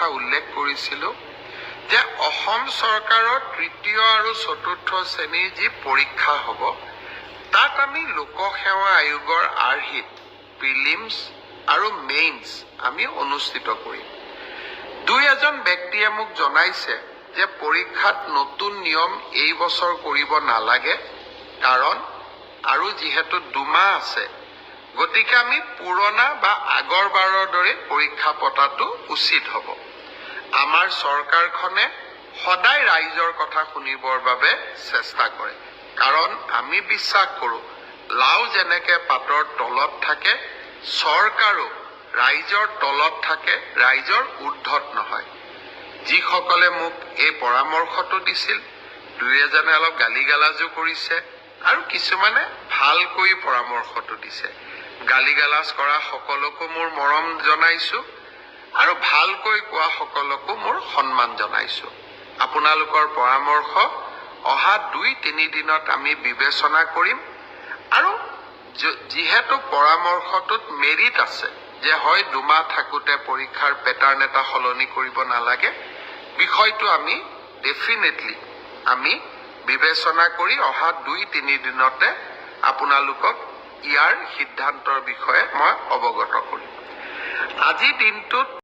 কথা উল্লেখ কৰিছিলোঁ যে অসম চৰকাৰৰ তৃতীয় আৰু চতুৰ্থ শ্ৰেণীৰ যি পৰীক্ষা হ'ব তাত আমি লোকসেৱা আয়োগৰ আৰ্হিত প্ৰিলিমছ আৰু মেইনছ আমি অনুষ্ঠিত কৰিম। দুই এজন ব্যক্তিয়ে মোক জনাইছে যে পৰীক্ষাত নতুন নিয়ম এই বছৰ কৰিব নালাগে, কাৰণ আৰু যিহেতু 2 মাহ আছে গতিকে আমি পুৰণা বা আগৰবাৰৰ দৰে পৰীক্ষা পতাটো উচিত হ'ব। আমাৰ চৰকাৰখনে সদায় ৰাইজৰ কথা শুনিবৰ বাবে চেষ্টা কৰে, কাৰণ আমি বিশ্বাস কৰোঁ লাও যেনেকৈ পাতৰ তলত থাকে চৰকাৰো ৰাইজৰ তলত থাকে, ৰাইজৰ ঊৰ্ধত নহয়। যিসকলে মোক এই পৰামৰ্শটো দিছিল দুই এজনে অলপ গালি গালাজো কৰিছে আৰু কিছুমানে ভালকৈ পৰামৰ্শটো দিছে। গালি গালাজ কৰা সকলকো মোৰ মৰম জনাইছোঁ আৰু ভালকৈ কোৱা সকলকো মোৰ সন্মান জনাইছোঁ। আপোনালোকৰ পৰামৰ্শ অহা 2-3 দিনত আমি বিবেচনা কৰিম আৰু যিহেতু পৰামৰ্শটোত মেৰিট আছে যে হয় 2 মাহ থাকোঁতে পৰীক্ষাৰ পেটাৰ্ণ এটা সলনি কৰিব নালাগে, বিষয়টো আমি ডেফিনেটলি আমি বিবেচনা কৰি অহা 2-3 দিনতে আপোনালোকক ইয়াৰ সিদ্ধান্তৰ বিষয়ে মই অৱগত কৰিম। আজি দিনটোত